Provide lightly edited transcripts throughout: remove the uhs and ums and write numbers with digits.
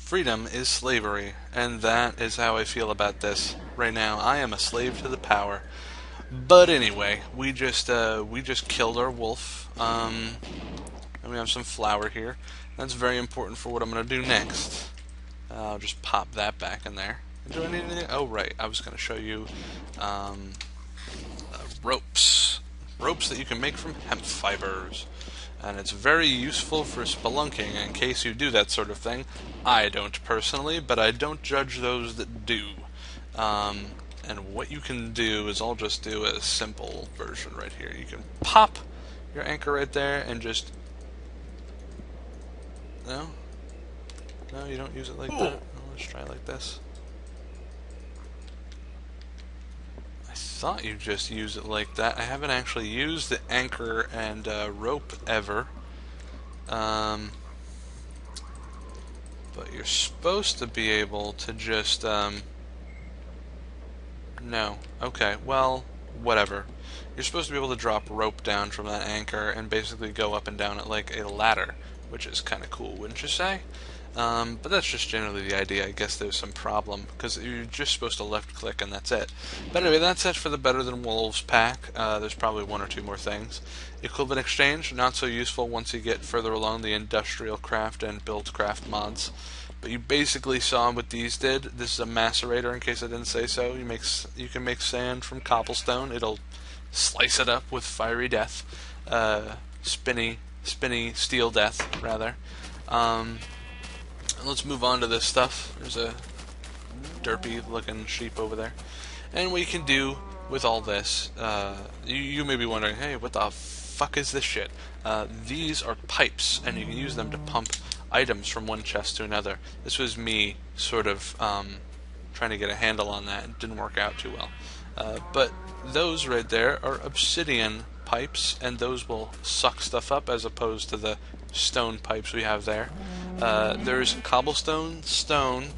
Freedom is slavery, and that is how I feel about this right now. I am a slave to the power. But anyway, we just killed our wolf. And we have some flour here. That's very important for what I'm going to do next. I'll just pop that back in there. Do I need anything? Oh, right. I was going to show you um, ropes. Ropes that you can make from hemp fibers. And it's very useful for spelunking in case you do that sort of thing. I don't personally, but I don't judge those that do. And what you can do is I'll just do a simple version right here. You can pop your anchor right there and just... No? No, you don't use it like that? Oh, let's try it like this. I thought you just use it like that. I haven't actually used the anchor and rope ever. But you're supposed to be able to just... No. Okay, well, whatever. You're supposed to be able to drop rope down from that anchor and basically go up and down it like a ladder, which is kind of cool, wouldn't you say? But that's just generally the idea. I guess there's some problem, because you're just supposed to left-click and that's it. But anyway, that's it for the Better Than Wolves pack. There's probably one or two more things. Equipment exchange, not so useful once you get further along the industrial craft and build craft mods. But you basically saw what these did. This is a macerator, in case I didn't say so. You can make sand from cobblestone. It'll slice it up with fiery death. Spinny steel death, rather. Let's move on to this stuff. There's a derpy looking sheep over there. And what you can do with all this, you may be wondering, hey, what the fuck is this shit? These are pipes, and you can use them to pump items from one chest to another. This was me sort of trying to get a handle on that. It didn't work out too well. But those right there are obsidian pipes, and those will suck stuff up as opposed to the stone pipes we have there. There's cobblestone, stone,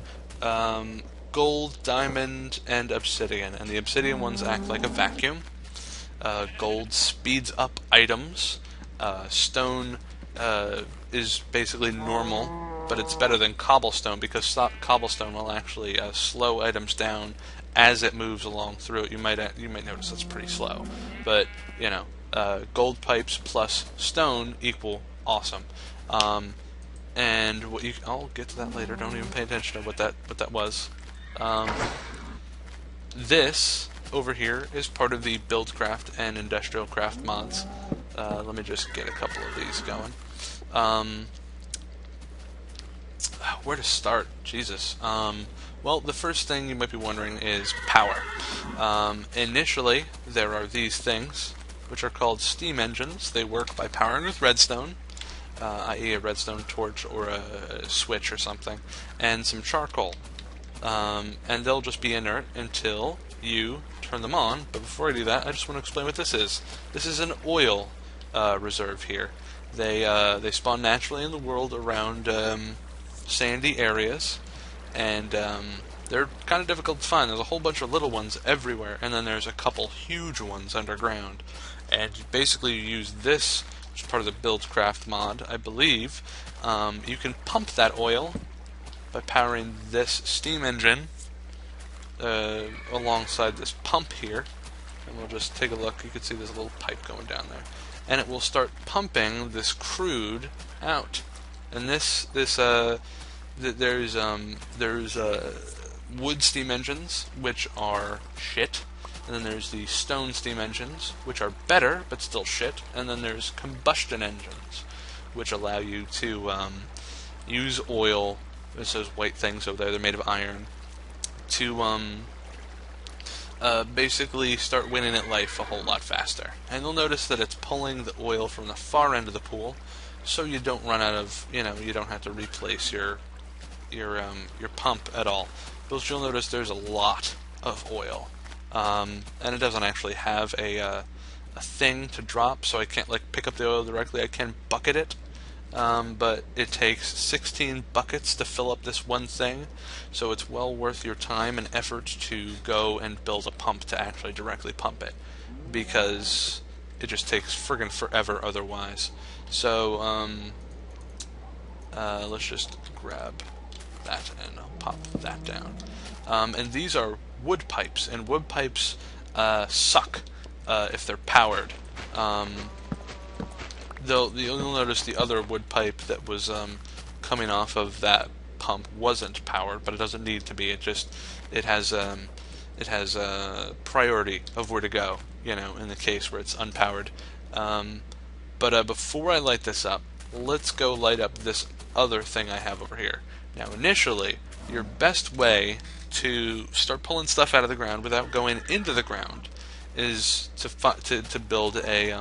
gold, diamond, and obsidian. And the obsidian ones act like a vacuum. Gold speeds up items. Stone is basically normal, but it's better than cobblestone because cobblestone will actually slow items down as it moves along through it. You might notice it's pretty slow, but you know, gold pipes plus stone equal awesome. And what I'll get to that later. Don't even pay attention to what that was. This over here is part of the Buildcraft and Industrial Craft mods. Let me just get a couple of these going. Where to start? Jesus. Well, the first thing you might be wondering is power. Initially, there are these things, which are called steam engines. They work by powering with redstone, i.e. a redstone torch or a switch or something, and some charcoal. And they'll just be inert until you turn them on. But before I do that, I just want to explain what this is. This is an oil reserve here. They spawn naturally in the world around sandy areas, and they're kind of difficult to find. There's a whole bunch of little ones everywhere, and then there's a couple huge ones underground. And basically you use this, which is part of the Buildcraft mod, I believe. You can pump that oil by powering this steam engine alongside this pump here. And we'll just take a look. You can see there's a little pipe going down there. And it will start pumping this crude out. And there's wood steam engines, which are shit. And then there's the stone steam engines, which are better, but still shit. And then there's combustion engines, which allow you to use oil. There's those white things over there. They're made of iron. To basically start winning at life a whole lot faster. And you'll notice that it's pulling the oil from the far end of the pool, so you don't run out of, you don't have to replace your pump at all. But you'll notice there's a lot of oil, and it doesn't actually have a thing to drop, so I can't pick up the oil directly. I can bucket it. But it takes 16 buckets to fill up this one thing, so it's well worth your time and effort to go and build a pump to actually directly pump it, because it just takes friggin' forever otherwise. So, let's just grab that, and I'll pop that down. And these are wood pipes, and wood pipes suck if they're powered. You'll notice the other wood pipe that was coming off of that pump wasn't powered, but it doesn't need to be. It has priority of where to go, in the case where it's unpowered. But before I light this up, let's go light up this other thing I have over here. Now, initially, your best way to start pulling stuff out of the ground without going into the ground is to build a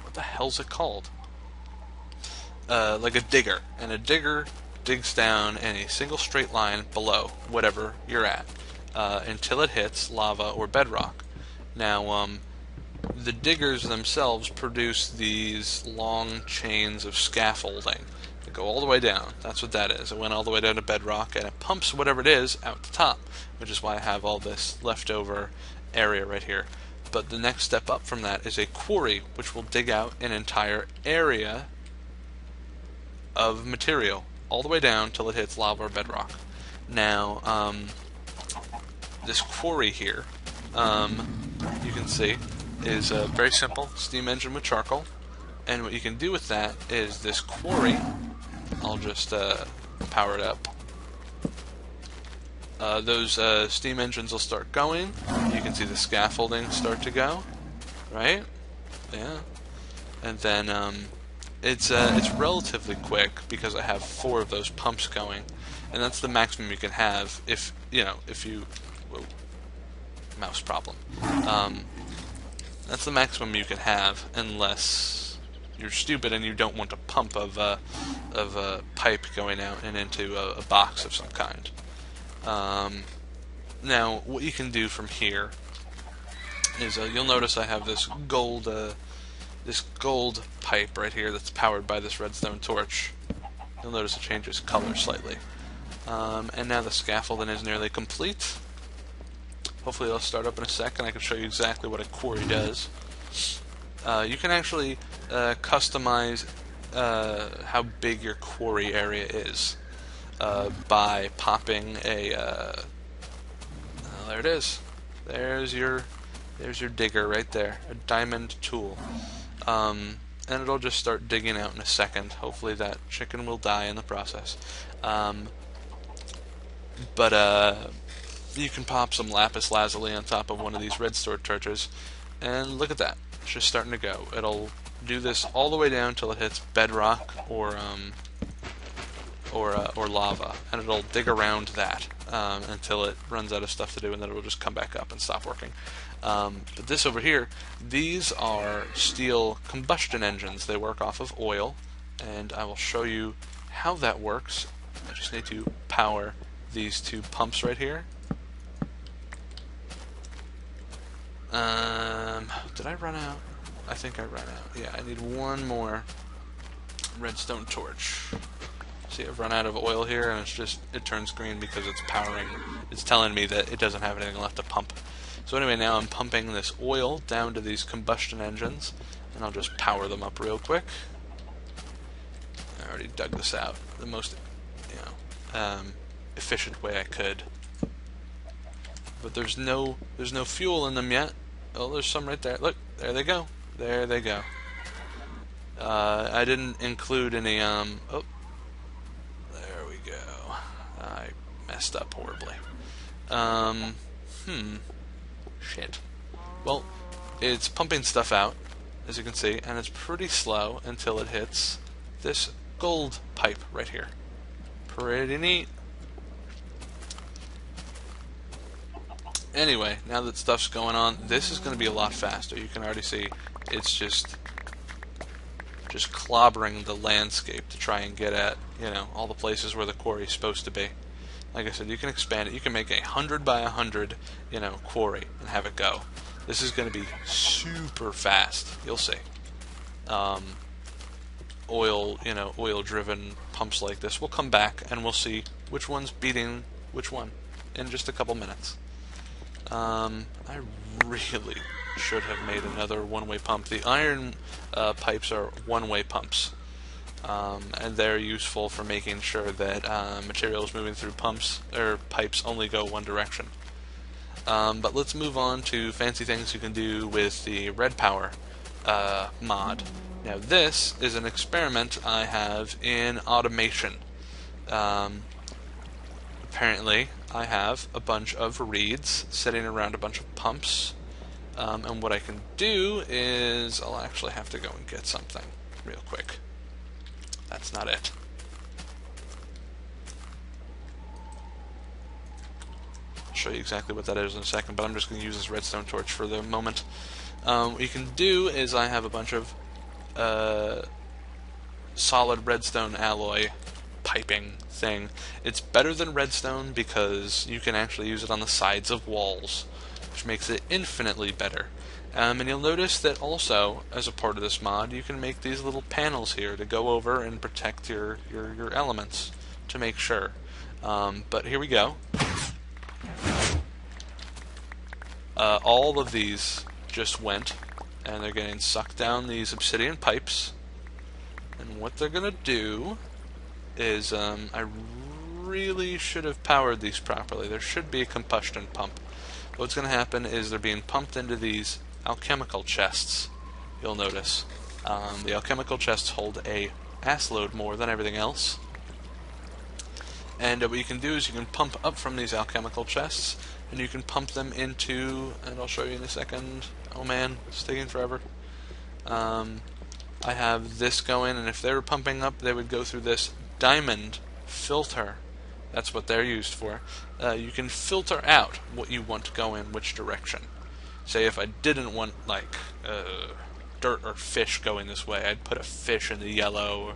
what the hell's it called? Like a digger, and a digger digs down in a single straight line below whatever you're at until it hits lava or bedrock. Now, the diggers themselves produce these long chains of scaffolding that go all the way down. That's what that is. It went all the way down to bedrock, and it pumps whatever it is out the top, which is why I have all this leftover area right here. But the next step up from that is a quarry, which will dig out an entire area of material all the way down till it hits lava or bedrock. Now, this quarry here, you can see, is a very simple steam engine with charcoal. And what you can do with that is this quarry, I'll just power it up. Those steam engines will start going. You can see the scaffolding start to go, right? Yeah. And then it's relatively quick because I have 4 of those pumps going, and that's the maximum you can have if you whoa, mouse problem. That's the maximum you can have unless you're stupid and you don't want a pump of a pipe going out and into a box of some kind. Now, what you can do from here is you'll notice I have this gold pipe right here that's powered by this redstone torch. You'll notice it changes color slightly. And now the scaffolding is nearly complete. Hopefully it'll start up in a second. I can show you exactly what a quarry does. You can actually customize how big your quarry area is by popping a there it is. There's your digger right there, a diamond tool. And it'll just start digging out in a second. Hopefully that chicken will die in the process. But you can pop some lapis lazuli on top of one of these redstone torches, and look at that. It's just starting to go. It'll do this all the way down till it hits bedrock or lava, and it'll dig around that until it runs out of stuff to do, and then it'll just come back up and stop working. But this over here, these are steel combustion engines. They work off of oil, and I will show you how that works. I just need to power these 2 pumps right here. Did I run out? I think I ran out. Yeah, I need 1 more redstone torch. See, I've run out of oil here, and it turns green because it's powering. It's telling me that it doesn't have anything left to pump. So anyway, now I'm pumping this oil down to these combustion engines, and I'll just power them up real quick. I already dug this out the most, efficient way I could. But there's no fuel in them yet. Oh, there's some right there. Look, there they go. There they go. I didn't include any, oh, there we go. I messed up horribly. Shit. Well, it's pumping stuff out, as you can see, and it's pretty slow until it hits this gold pipe right here. Pretty neat. Anyway, now that stuff's going on, this is going to be a lot faster. You can already see it's just clobbering the landscape to try and get at, all the places where the quarry is supposed to be. Like I said, you can expand it. You can make a 100 by 100, quarry and have it go. This is going to be super fast. You'll see. Oil-driven pumps like this will come back, and we'll see which one's beating which one in just a couple minutes. I really should have made another one-way pump. The iron pipes are one-way pumps. and they're useful for making sure that materials moving through pumps or pipes only go one direction. But let's move on to fancy things you can do with the red power mod. Now this is an experiment I have in automation. Apparently I have a bunch of reeds sitting around a bunch of pumps, and what I can do is I'll actually have to go and get something real quick. That's not it. I'll show you exactly what that is in a second, but I'm just going to use this redstone torch for the moment. What you can do is I have a bunch of solid redstone alloy piping thing. It's better than redstone because you can actually use it on the sides of walls, which makes it infinitely better. And you'll notice that also, as a part of this mod, you can make these little panels here to go over and protect your elements, to make sure. But here we go. All of these just went, and they're getting sucked down these obsidian pipes. And what they're going to do is, I really should have powered these properly. There should be a combustion pump. What's going to happen is they're being pumped into these alchemical chests, you'll notice. The alchemical chests hold a ass load more than everything else. And what you can do is you can pump up from these alchemical chests, and you can pump them into, and I'll show you in a second. Oh man, it's taking forever. I have this going, and if they were pumping up, they would go through this diamond filter. That's what they're used for. You can filter out what you want to go in which direction. Say if I didn't want like dirt or fish going this way, I'd put a fish in the yellow,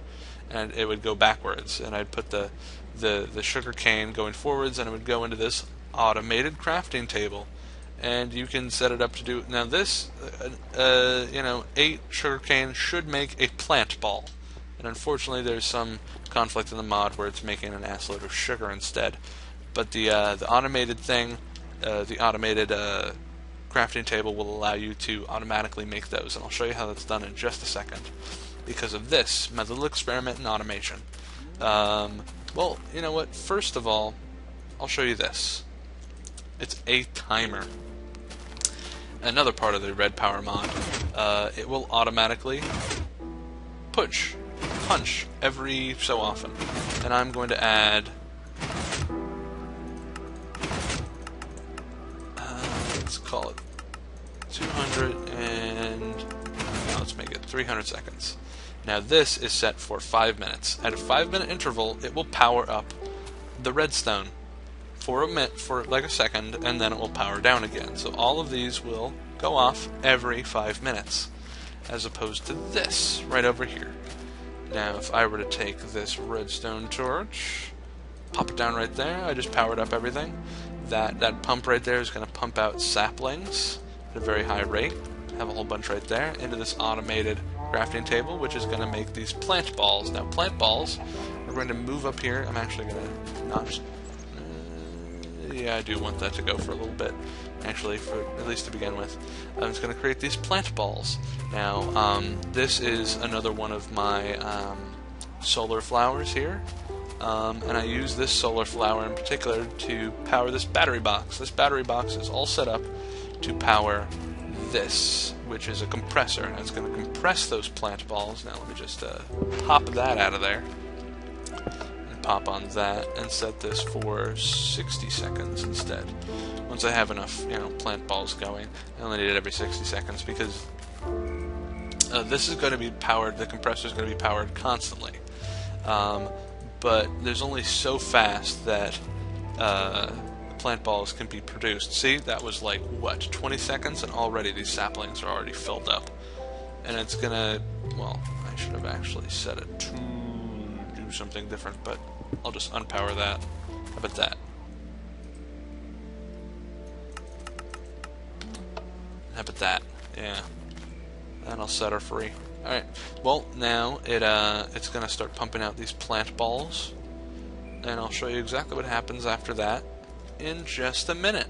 and it would go backwards. And I'd put the sugar cane going forwards, and it would go into this automated crafting table. And you can set it up to do. Now this, 8 sugar cane should make a plant ball. And unfortunately, there's some conflict in the mod where it's making an assload of sugar instead. But the automated thing, the automated crafting table will allow you to automatically make those, and I'll show you how that's done in just a second. Because of this, my little experiment in automation. Well, you know what? First of all, I'll show you this. It's a timer. Another part of the red power mod. It will automatically punch every so often, and I'm going to add let's call it 200 and now let's make it 300 seconds. Now this is set for 5 minutes. At a 5-minute interval, it will power up the redstone for like a second, and then it will power down again. So all of these will go off every 5 minutes, as opposed to this right over here. Now if I were to take this redstone torch, pop it down right there, I just powered up everything. That pump right there is going to pump out saplings at a very high rate. Have a whole bunch right there into this automated crafting table, which is going to make these plant balls. Now plant balls are going to move up here. I'm actually going to not just... yeah, I do want that to go for a little bit, actually, for at least to begin with. I'm just going to create these plant balls. Now, this is another one of my solar flowers here. And I use this solar flower in particular to power this battery box. This battery box is all set up to power this, which is a compressor, and it's going to compress those plant balls. Now let me just pop that out of there and pop on that and set this for 60 seconds instead. Once I have enough, plant balls going, I only need it every 60 seconds because this is going to be powered. The compressor is going to be powered constantly. But there's only so fast that plant balls can be produced. See, that was like, what, 20 seconds? And already these saplings are already filled up. And it's gonna, well, I should have actually set it to do something different, but I'll just unpower that. How about that? How about that? Yeah. And I'll set her free. Alright, well, now it's going to start pumping out these plant balls, and I'll show you exactly what happens after that in just a minute.